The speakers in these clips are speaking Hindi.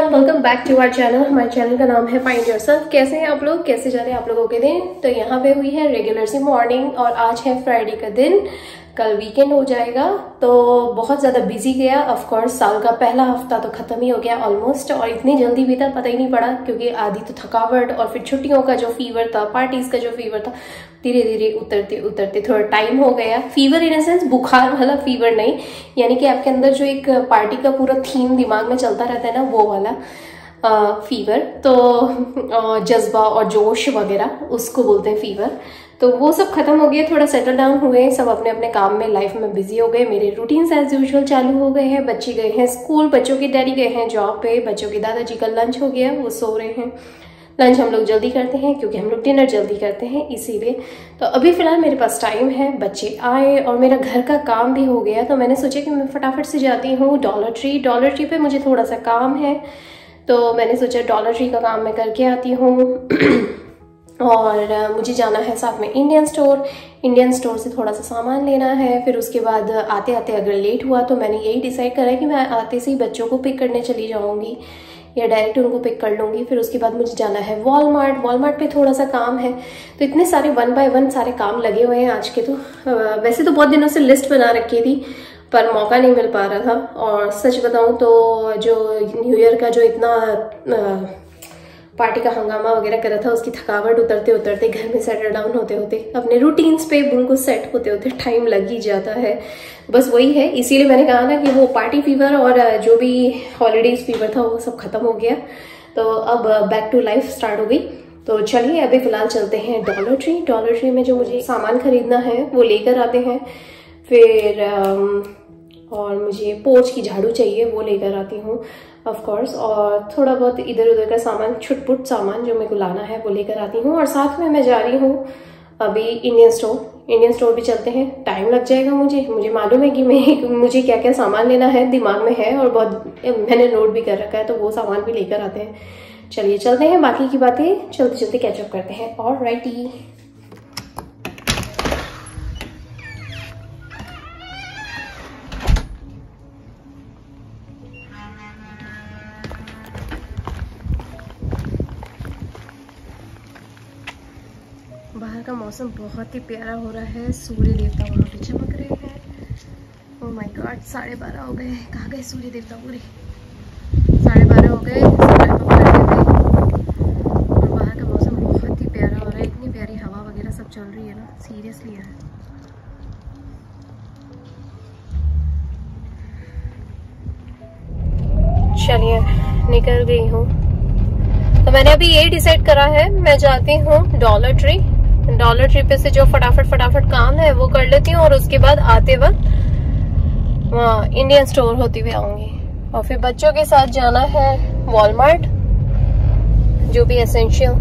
Welcome back to our channel. हमारे चैनल का नाम है फाइंड योरसेल्फ। कैसे हैं आप लोग, कैसे जा रहे हैं आप लोगों के दिन। तो यहाँ पे हुई है रेगुलर सी मॉर्निंग और आज है फ्राइडे का दिन, कल वीकेंड हो जाएगा। तो बहुत ज़्यादा बिजी गया। ऑफ कोर्स साल का पहला हफ्ता तो ख़त्म ही हो गया ऑलमोस्ट, और इतनी जल्दी बीता पता ही नहीं पड़ा, क्योंकि आधी तो थकावट और फिर छुट्टियों का जो फीवर था, पार्टीज का जो फीवर था, धीरे धीरे उतरते उतरते थोड़ा टाइम हो गया। फीवर इन सेंस बुखार वाला फीवर नहीं, यानी कि आपके अंदर जो एक पार्टी का पूरा थीम दिमाग में चलता रहता है ना, वो वाला फीवर। तो जज्बा और जोश वगैरह उसको बोलते हैं फीवर। तो वो सब खत्म हो गया, थोड़ा सेटल डाउन हुए, सब अपने अपने काम में लाइफ में बिजी हो गए। मेरे रूटीन्स एज यूजुअल चालू हो गए हैं। बच्चे गए हैं स्कूल, बच्चों के डैडी गए हैं जॉब पे, बच्चों के दादाजी का लंच हो गया, वो सो रहे हैं। लंच हम लोग जल्दी करते हैं क्योंकि हम लोग डिनर जल्दी करते हैं, इसीलिए। तो अभी फिलहाल मेरे पास टाइम है, बच्चे आए और मेरा घर का काम भी हो गया। तो मैंने सोचा कि मैं फटाफट से जाती हूँ डॉलर ट्री। डॉलर ट्री पे मुझे थोड़ा सा काम है, तो मैंने सोचा डॉलर ट्री का काम मैं करके आती हूँ। और मुझे जाना है साथ में इंडियन स्टोर से थोड़ा सा सामान लेना है। फिर उसके बाद आते आते अगर लेट हुआ तो मैंने यही डिसाइड करा है कि मैं आते से ही बच्चों को पिक करने चली जाऊंगी या डायरेक्ट उनको पिक कर लूँगी। फिर उसके बाद मुझे जाना है वॉलमार्ट पे थोड़ा सा काम है। तो इतने सारे 1 बाय 1 सारे काम लगे हुए हैं आज के। तो वैसे तो बहुत दिनों से लिस्ट बना रखी थी, पर मौका नहीं मिल पा रहा था। और सच बताऊं तो जो न्यू ईयर का जो इतना पार्टी का हंगामा वगैरह करा था, उसकी थकावट उतरते उतरते, घर में सेटल डाउन होते होते, अपने रूटीन्स पे बिल्कुल सेट होते होते टाइम लग ही जाता है। बस वही है, इसीलिए मैंने कहा ना कि वो पार्टी फीवर और जो भी हॉलीडेज फीवर था वो सब खत्म हो गया। तो अब बैक टू लाइफ स्टार्ट हो गई। तो चलिए अभी फिलहाल चलते हैं डॉलर ट्री में जो मुझे सामान खरीदना है वो लेकर आते हैं। फिर और मुझे पोर्च की झाड़ू चाहिए, वो लेकर आती हूँ ऑफ कोर्स। और थोड़ा बहुत इधर उधर का सामान, छुटपुट सामान जो मेरे को लाना है वो लेकर आती हूँ। और साथ में मैं जा रही हूँ अभी इंडियन स्टोर भी चलते हैं। टाइम लग जाएगा मुझे मालूम है कि मुझे क्या क्या सामान लेना है, दिमाग में है और बहुत मैंने नोट भी कर रखा है, तो वो सामान भी लेकर आते हैं। चलिए चलते हैं, बाकी की बातें चलते चलते कैचअप करते हैं। ऑलराइटी। बाहर का मौसम बहुत ही प्यारा हो रहा है, सूर्य देवता वहाँ पे चमक रहे हैं। ओह माय गॉड, 12:30 हो गए। कहाँ गए सूर्य देवता पूरे? 12:30 हो गए, और बाहर का मौसम बहुत ही प्यारा हो रहा है। इतनी प्यारी हवा वगैरह सब चल रही है ना, सीरियसली यार। चलिए निकल गई हूँ। तो मैंने अभी यही डिसाइड करा है, मैं जाती हूँ डॉलर ट्री पे से जो फटाफट काम है वो कर लेती हूँ, और उसके बाद आते वक्त वहाँ इंडियन स्टोर होती हुई आऊंगी। और फिर बच्चों के साथ जाना है वॉलमार्ट, जो भी एसेंशियल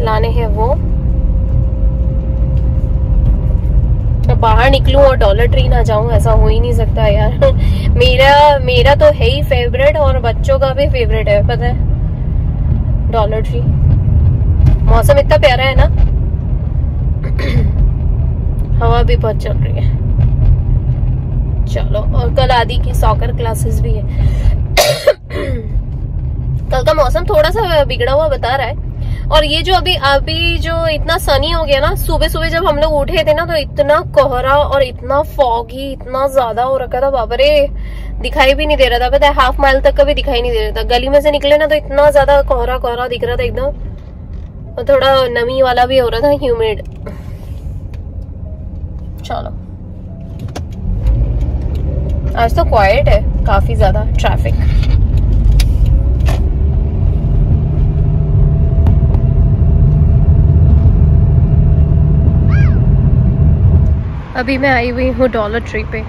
लाने हैं वो। तो बाहर निकलूं और डॉलर ट्री ना जाऊं, ऐसा हो ही नहीं सकता यार। मेरा तो है ही फेवरेट, और बच्चों का भी फेवरेट है, पता है, डॉलर ट्री। मौसम इतना प्यारा है ना, हवा भी बहुत चल रही है। चलो, और कल आदि की सॉकर क्लासेस भी है। कल का मौसम थोड़ा सा बिगड़ा हुआ बता रहा है। और ये जो अभी जो इतना सनी हो गया ना, सुबह जब हम लोग उठे थे ना, तो इतना कोहरा और इतना फॉगी, इतना ज्यादा हो रखा था, बाबा रे, दिखाई भी नहीं दे रहा था। पता है, हाफ माइल तक का भी दिखाई नहीं दे रहा था। गली में से निकले ना तो इतना ज्यादा कोहरा दिख रहा था एकदम, और थोड़ा नमी वाला भी हो रहा था, ह्यूमिड। चलो, आज तो क्वाइट है, काफी ज्यादा ट्रैफिक। अभी मैं आई हुई हूँ डॉलर ट्री पे।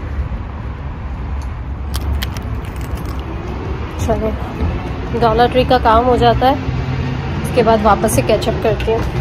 चलो डॉलर ट्री का काम हो जाता है, उसके बाद वापस से कैचअप करती हूँ।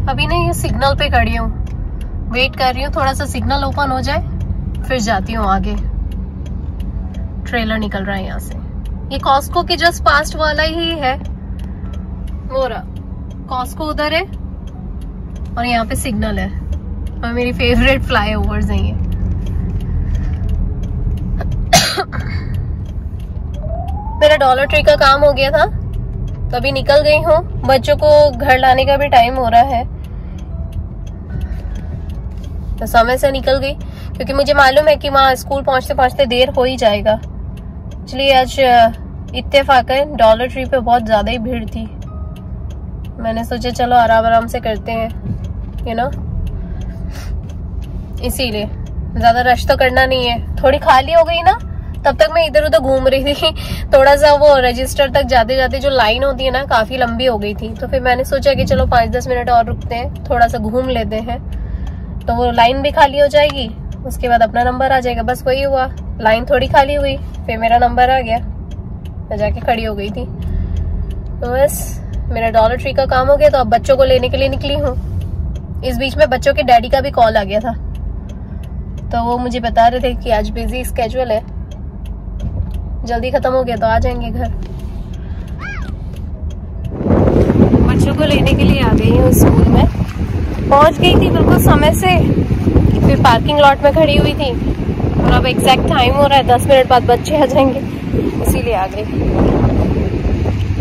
अभी ना ये सिग्नल पे खड़ी हूँ, वेट कर रही हूँ थोड़ा सा सिग्नल ओपन हो जाए, फिर जाती हूँ आगे। ट्रेलर निकल रहा है यहाँ से। ये कॉस्को के जस्ट पास्ट वाला ही है, वो रहा कॉस्को उधर है और यहाँ पे सिग्नल है, और मेरी फेवरेट फ्लाईओवर्स हैं ये। मेरा डॉलर ट्री का काम हो गया था तो अभी निकल गई हूँ। बच्चों को घर लाने का भी टाइम हो रहा है तो समय से निकल गई, क्योंकि मुझे मालूम है कि वहाँ स्कूल पहुंचते पहुंचते देर हो ही जाएगा। इसलिए आज इत्तेफाकन डॉलर ट्री पे बहुत ज्यादा ही भीड़ थी। मैंने सोचा चलो आराम आराम से करते हैं, यू नो, इसीलिए ज्यादा रश तो करना नहीं है। थोड़ी खाली हो गई ना, तब तक मैं इधर उधर घूम रही थी। थोड़ा सा वो रजिस्टर तक जाते जाते जो लाइन होती है ना, काफी लंबी हो गई थी, तो फिर मैंने सोचा कि चलो 5-10 मिनट और रुकते हैं, थोड़ा सा घूम लेते हैं, तो वो लाइन भी खाली हो जाएगी, उसके बाद अपना नंबर आ जाएगा। बस वही हुआ, लाइन थोड़ी खाली हुई, फिर मेरा नंबर आ गया, मैं जाके खड़ी हो गई थी। तो बस मेरा डॉलर ट्री का काम हो गया, तो अब बच्चों को लेने के लिए निकली हूँ। इस बीच में बच्चों के डैडी का भी कॉल आ गया था, तो वो मुझे बता रहे थे कि आज बिजी स्केड्यूल है, जल्दी खत्म हो गया तो आ जाएंगे घर। बच्चों को लेने के लिए आ गई हूँ स्कूल में। पहुंच गई थी बिल्कुल समय से, फिर पार्किंग लॉट में खड़ी हुई थी, और अब एग्जैक्ट टाइम हो रहा है 10 मिनट बाद बच्चे आ जाएंगे, इसीलिए आ गई।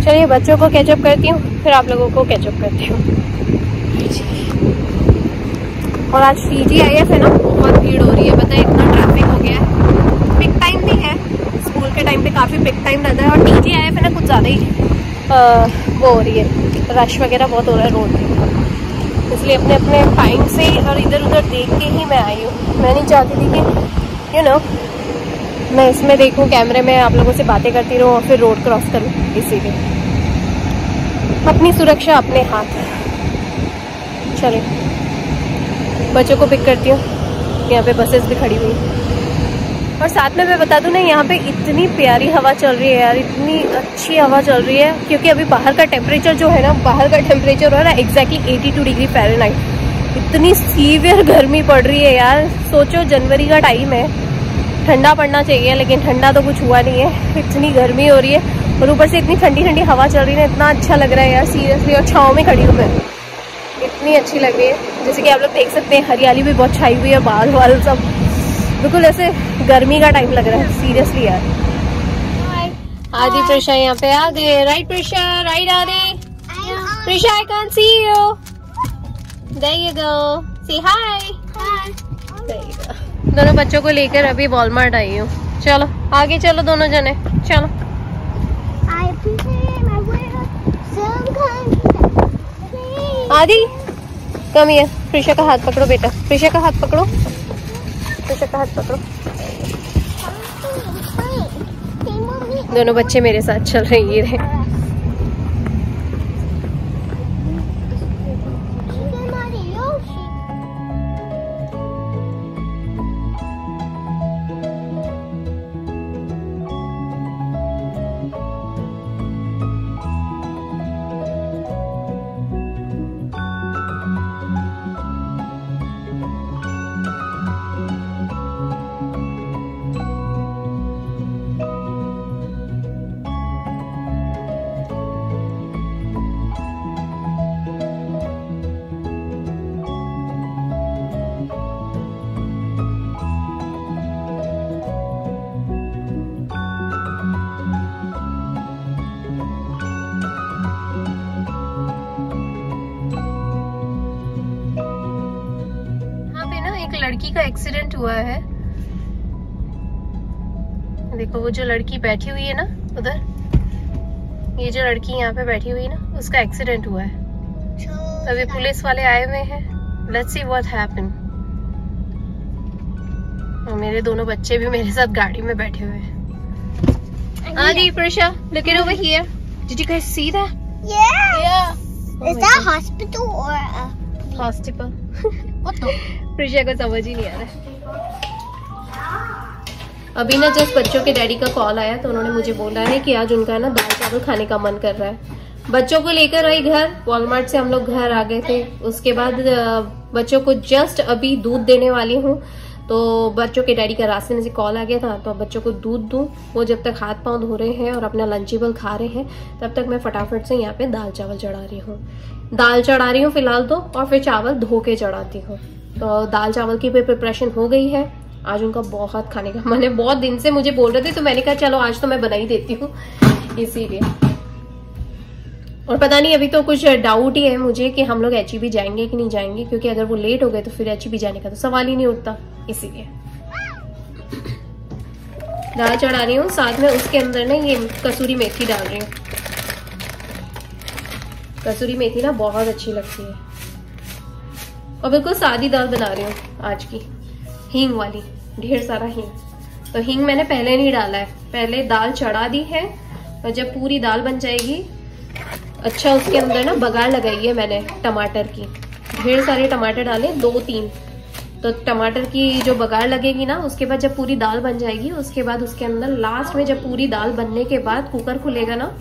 चलिए बच्चों को कैचअप करती हूँ, फिर आप लोगों को कैचअप करती हूँ। और आज TGIF है ना, बहुत भीड़ हो रही है, पता है, इतना ट्रैफिक हो गया है। पिक टाइम भी है, स्कूल के टाइम पे काफी पिक टाइम रहता है, और TGIF है ना, कुछ ज्यादा ही वो हो रही है, रश वगैरह बहुत हो रहा है रोड पे, इसलिए अपने अपने टाइम से और इधर उधर देख के ही मैं आई हूँ। मैं नहीं चाहती थी कि यू नो मैं इसमें देखूँ कैमरे में, आप लोगों से बातें करती रहूँ और फिर रोड क्रॉस करूँ, इसीलिए अपनी सुरक्षा अपने हाथ। चलिए बच्चों को पिक करती हूँ, यहाँ पे बसेस भी खड़ी हुई। और साथ में मैं बता दूं ना, यहाँ पे इतनी प्यारी हवा चल रही है यार, इतनी अच्छी हवा चल रही है, क्योंकि अभी बाहर का टेम्परेचर जो है ना, बाहर का टेम्परेचर हो रहा है एग्जैक्टली 82 डिग्री फ़ारेनहाइट। इतनी सीवियर गर्मी पड़ रही है यार। सोचो जनवरी का टाइम है, ठंडा पड़ना चाहिए, लेकिन ठंडा तो कुछ हुआ नहीं है, इतनी गर्मी हो रही है, और ऊपर से इतनी ठंडी ठंडी हवा चल रही है, इतना अच्छा लग रहा है यार सीरियसली। और छाँव में खड़ी हूँ मैं, इतनी अच्छी लग रही है। जैसे कि आप लोग देख सकते हैं, हरियाली भी बहुत छाई हुई है, बाल वाल सब बिल्कुल ऐसे गर्मी का टाइम लग रहा है सीरियसली यार। आदि प्रिशा यहाँ पे आ गए। Right Prisha, right Aadi. Prisha I can't see you. There you go, say hi. There you गो। दोनों बच्चों को लेकर अभी वॉलमार्ट आई हूँ। चलो आगे चलो दोनों जने, चलो। आदि कम हियर, प्रिशा का हाथ पकड़ो बेटा, प्रिशा का हाथ पकड़ो, प्रिशा का हाथ पकड़ो। दोनों बच्चे मेरे साथ चल रहे हैं। लड़की का एक्सीडेंट हुआ है। देखो वो जो लड़की बैठी हुई है ना उधर, ये जो लड़की यहाँ पे बैठी हुई है ना, उसका एक्सीडेंट हुआ है। अभी पुलिस वाले आए हुए हैं। Let's see what happened. और मेरे दोनों बच्चे भी मेरे साथ गाड़ी में बैठे हुए हैं। आदि, Prisha, look it over here. Did you guys see that? Yeah. Oh Is that a hospital or a hospital? what the? Prisha को समझ ही नहीं आ रहा। अभी ना जस्ट बच्चों के डैडी का कॉल आया तो उन्होंने मुझे बोला है कि आज उनका ना दाल चावल खाने का मन कर रहा है। बच्चों को लेकर आई घर, वॉलमार्ट से हम लोग घर आ गए थे। उसके बाद बच्चों को जस्ट अभी दूध देने वाली हूँ, तो बच्चों के डैडी का रास्ते में से कॉल आ गया था, तो अब बच्चों को दूध दूं। वो जब तक हाथ पांव धो रहे हैं और अपना लंचेबल खा रहे हैं, तब तक मैं फटाफट से यहाँ पे दाल चावल चढ़ा रही हूँ। दाल चढ़ा रही हूँ फिलहाल तो, और फिर चावल धो के चढ़ाती हूँ। तो दाल चावल की भी प्रिपरेशन हो गई है। आज उनका बहुत खाने का मन है, बहुत दिन से मुझे बोल रहे थे, तो मैंने कहा चलो आज तो मैं बना ही देती हूँ, इसीलिए। और पता नहीं, अभी तो कुछ डाउट ही है मुझे कि हम लोग HEB जाएंगे कि नहीं जाएंगे, क्योंकि अगर वो लेट हो गए तो फिर HEB जाने का तो सवाल ही नहीं उठता, इसीलिए। दाल चढ़ा रही हूँ, साथ में उसके अंदर ना ये कसूरी मेथी डाल रही हूँ। कसूरी मेथी ना बहुत अच्छी लगती है। और बिल्कुल सादी दाल बना रही हूँ आज की, हींग वाली, ढेर सारा हींग। तो हींग मैंने पहले नहीं डाला है, पहले दाल चढ़ा दी है, और जब पूरी दाल बन जाएगी, अच्छा उसके अंदर ना बघार लगाई है मैंने टमाटर की। ढेर सारे टमाटर डाले, 2-3। तो टमाटर की जो बघार लगेगी ना, उसके बाद जब पूरी दाल बन जाएगी, उसके बाद उसके अंदर लास्ट में जब पूरी दाल बनने के बाद कुकर खुलेगा ना,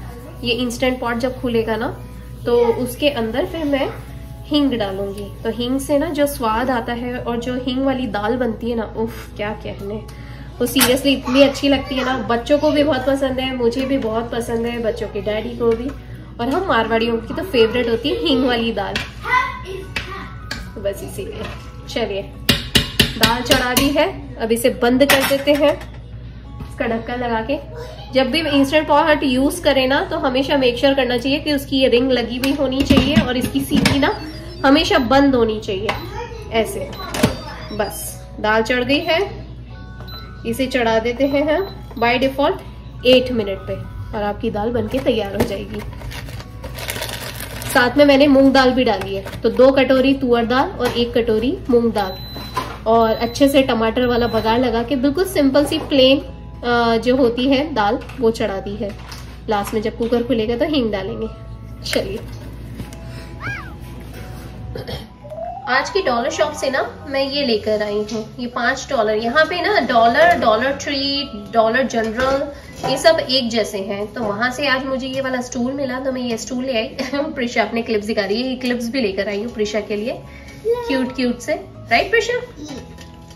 ये इंस्टेंट पॉट जब खुलेगा ना, तो उसके अंदर फिर मैं हींग डालूंगी। तो हींग से ना जो स्वाद आता है, और जो हींग वाली दाल बनती है ना, उफ क्या कहने, वो सीरियसली इतनी अच्छी लगती है ना। बच्चों को भी बहुत पसंद है, मुझे भी बहुत पसंद है, बच्चों के डैडी को भी। और हम मारवाड़ियों की तो फेवरेट होती है हींग वाली दाल, तो बस इसीलिए। चलिए दाल चढ़ा दी है, अब इसे बंद कर देते हैं, इसका ढक्कन लगा के। जब भी इंस्टेंट पॉट यूज करें ना, तो हमेशा मेक श्योर करना चाहिए कि उसकी ये रिंग लगी हुई होनी चाहिए, और इसकी सीटी ना हमेशा बंद होनी चाहिए, ऐसे। बस दाल चढ़ गई है, इसे चढ़ा देते हैं हम बाय डिफॉल्ट 8 मिनट पे, और आपकी दाल बनके तैयार हो जाएगी। साथ में मैंने मूंग दाल भी डाली है, तो 2 कटोरी तुअर दाल और 1 कटोरी मूंग दाल, और अच्छे से टमाटर वाला बघार लगा के बिल्कुल सिंपल सी प्लेन जो होती है दाल, वो चढ़ा दी है। लास्ट में जब कुकर खुलेगा तो हींग डालेंगे। चलिए, आज की डॉलर शॉप से ना मैं ये लेकर आई हूँ, ये $5। यहाँ पे ना डॉलर ट्री, डॉलर जनरल, ये सब एक जैसे हैं। तो वहां से आज मुझे ये वाला स्टूल मिला, तो मैं ये स्टूल ले आई। प्रिशा अपने क्लिप्स दिखा रही है, ये क्लिप्स भी लेकर आई हूँ प्रिशा के लिए, क्यूट से, राइट प्रिशा?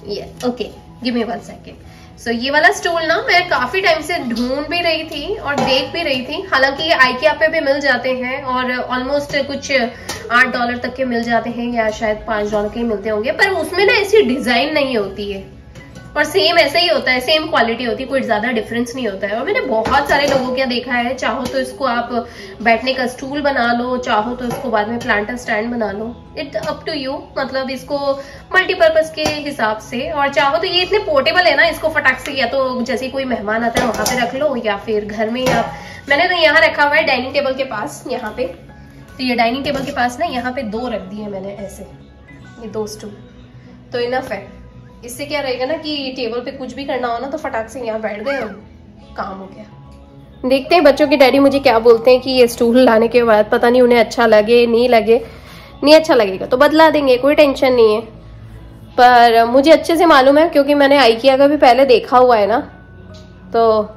ये ओके, गिव मी 1 सेकेंड। सो ये वाला स्टूल ना मैं काफी टाइम से ढूंढ भी रही थी और देख भी रही थी। हालांकि ये IKEA पे भी मिल जाते हैं, और ऑलमोस्ट कुछ $8 तक के मिल जाते हैं, या शायद $5 के मिलते होंगे, पर उसमें ना ऐसी डिजाइन नहीं होती है। और सेम ऐसा ही होता है, सेम क्वालिटी होती है, कोई ज्यादा डिफरेंस नहीं होता है। और मैंने बहुत सारे लोगों क्या देखा है, चाहो तो इसको आप बैठने का स्टूल बना लो, चाहो तो इसको बाद में प्लांटर स्टैंड बना लो, इट अप टू यू, मतलब इसको मल्टीपर्पज के हिसाब से। और चाहो तो ये इतने पोर्टेबल है ना, इसको फटाक से या तो जैसे कोई मेहमान आता है वहां पे रख लो, या फिर घर में आप, मैंने तो यहाँ रखा हुआ है डाइनिंग टेबल के पास यहाँ पे। तो ये डाइनिंग टेबल के पास ना यहाँ पे 2 रख दिए मैंने ऐसे, ये 2 स्टूल तो इनफ है। इससे क्या रहेगा ना कि टेबल पे कुछ भी करना हो ना तो फटाक से यहाँ बैठ गए, काम हो गया। देखते हैं बच्चों के डैडी मुझे क्या बोलते हैं कि ये स्टूल लाने के बाद पता नहीं उन्हें अच्छा लगे नहीं लगे। नहीं अच्छा लगेगा तो बदला देंगे, कोई टेंशन नहीं है। पर मुझे अच्छे से मालूम है क्योंकि मैंने आइकिया का भी पहले देखा हुआ है ना, तो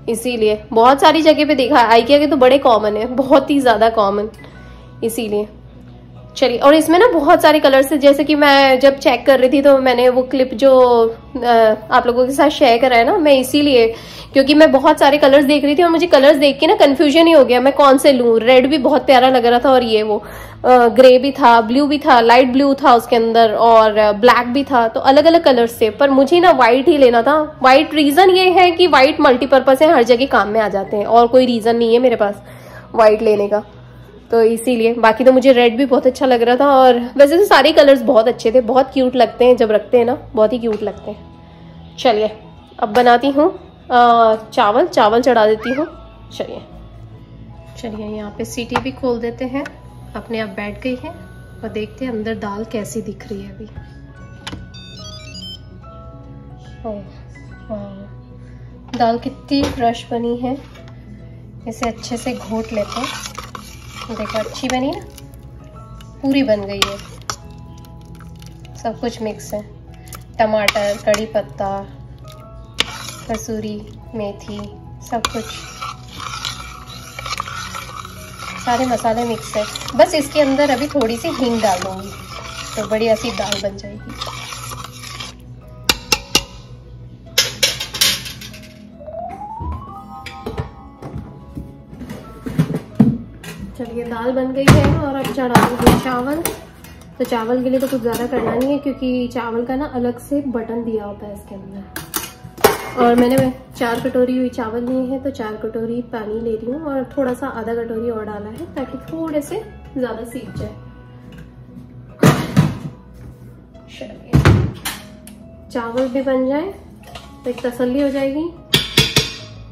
इसीलिए बहुत सारी जगह पे देखा है। आइकिया के तो बड़े कॉमन है, बहुत ही ज्यादा कॉमन, इसीलिए। चलिए, और इसमें ना बहुत सारे कलर्स है, जैसे कि मैं जब चेक कर रही थी तो मैंने वो क्लिप जो आप लोगों के साथ शेयर करा है ना, मैं इसीलिए, क्योंकि मैं बहुत सारे कलर्स देख रही थी और मुझे कलर्स देख के ना कंफ्यूजन ही हो गया मैं कौन से लूं। रेड भी बहुत प्यारा लग रहा था, और ये वो ग्रे भी था, ब्लू भी था, लाइट ब्लू था उसके अंदर, और ब्लैक भी था, तो अलग अलग कलर्स थे। पर मुझे ना व्हाइट ही लेना था। व्हाइट रीजन ये है कि व्हाइट मल्टीपर्पज है, हर जगह काम में आ जाते हैं, और कोई रीजन नहीं है मेरे पास व्हाइट लेने का, तो इसीलिए। बाकी तो मुझे रेड भी बहुत अच्छा लग रहा था, और वैसे तो सारे कलर्स बहुत अच्छे थे, बहुत क्यूट लगते हैं जब रखते हैं ना, बहुत ही क्यूट लगते हैं। चलिए अब बनाती हूँ चावल चढ़ा देती हूँ। चलिए यहाँ पे सीटी भी खोल देते हैं, अपने आप बैठ गई है, और देखते हैं अंदर दाल कैसी दिख रही है अभी। दाल कितनी फ्रेश बनी है, इसे अच्छे से घोट लेते हैं। देखो अच्छी बनी ना, पूरी बन गई है, सब कुछ मिक्स है, टमाटर, कड़ी पत्ता, कसूरी मेथी, सब कुछ, सारे मसाले मिक्स है। बस इसके अंदर अभी थोड़ी सी हींग डाल दूंगी तो बढ़िया सी दाल बन जाएगी। चलिए दाल बन गई है, और अब चढ़ा दूंगी चावल। तो चावल के लिए तो कुछ ज़्यादा करना नहीं है, क्योंकि चावल का ना अलग से बटन दिया होता है इसके अंदर। और मैंने 4 कटोरी हुई चावल लिए हैं, तो 4 कटोरी पानी ले रही हूँ, और थोड़ा सा आधा कटोरी और डाला है ताकि थोड़े से ज़्यादा सीख जाए। चलिए चावल भी बन जाए तो एक तसल्ली हो जाएगी।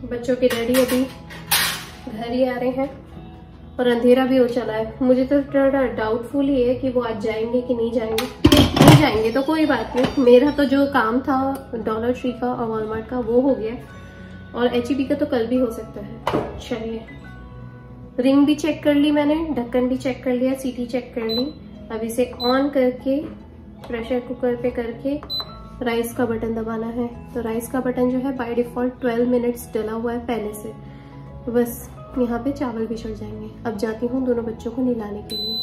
बच्चों के डैडी अभी घर ही आ रहे हैं, और अंधेरा भी हो चला है। मुझे तो थोड़ा डाउटफुल ही है कि वो आज जाएंगे कि नहीं जाएंगे। नहीं जाएंगे तो कोई बात नहीं, मेरा तो जो काम था डॉलर ट्री का और वॉलमार्ट का वो हो गया, और HEB का तो कल भी हो सकता है। चलिए रिंग भी चेक कर ली मैंने, ढक्कन भी चेक कर लिया, सीटी चेक कर ली। अब इसे ऑन करके प्रेशर कुकर पे करके राइस का बटन दबाना है। तो राइस का बटन जो है बाय डिफॉल्ट 12 मिनट्स डला हुआ है पहले से, तो बस यहाँ पे चावल भी चढ़ जाएंगे। अब जाती हूँ दोनों बच्चों को नहलाने के लिए।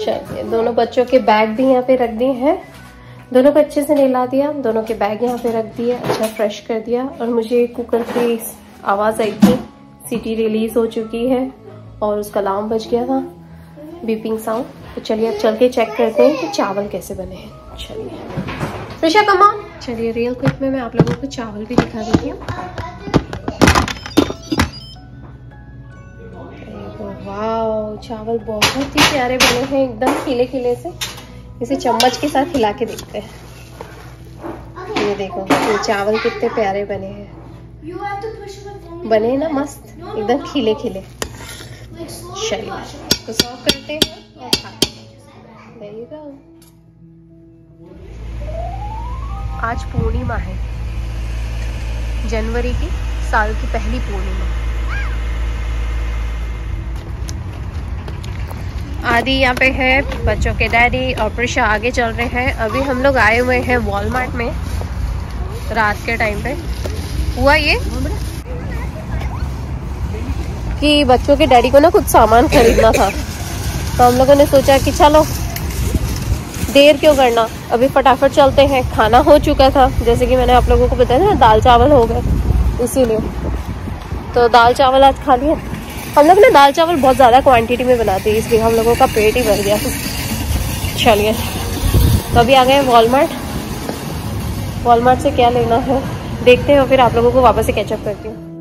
चलिए दोनों बच्चों के बैग भी यहाँ पे रख दिए हैं, दोनों को अच्छे से नहला दिया, दोनों के बैग यहाँ पे रख दिया, अच्छा फ्रेश कर दिया। और मुझे कुकर की आवाज़ आई थी, सीटी रिलीज हो चुकी है और उसका अलार्म बज गया था, बीपिंग साउंड। तो चलिए अब चल के चेक करते हैं कि चावल कैसे बने हैं। चलिए ऋषा कम ऑन। चलिए रियल क्विक में मैं आप लोगों को चावल भी दिखा देती हूँ। वाह चावल बहुत ही प्यारे बने हैं, एकदम खिले खिले से। इसे चम्मच के साथ हिला के देखते हैं। ये देखो ये चावल कितने प्यारे बने हैं, बने ना मस्त, एकदम खिले खिले। चलिए तो सर्व करते हैं और खाते हैं। There you go। आज पूर्णिमा है, जनवरी की साल की पहली पूर्णिमा। आदि यहाँ पे है, बच्चों के डैडी और प्रिशा आगे चल रहे हैं। अभी हम लोग आए हुए हैं वॉलमार्ट में रात के टाइम पे। हुआ ये कि बच्चों के डैडी को ना कुछ सामान खरीदना था, तो हम लोगों ने सोचा कि चलो देर क्यों करना, अभी फटाफट चलते हैं। खाना हो चुका था, जैसे कि मैंने आप लोगों को बताया ना, दाल चावल हो गए, इसीलिए तो दाल चावल आज खा लिया। हम लोग ना दाल चावल बहुत ज़्यादा क्वांटिटी में बनाते हैं, इसलिए हम लोगों का पेट ही भर गया। चलिए तो अभी आ गए वॉलमार्ट। वॉलमार्ट से क्या लेना है देखते हैं और फिर आप लोगों को वापस से कैचअप करती हूँ।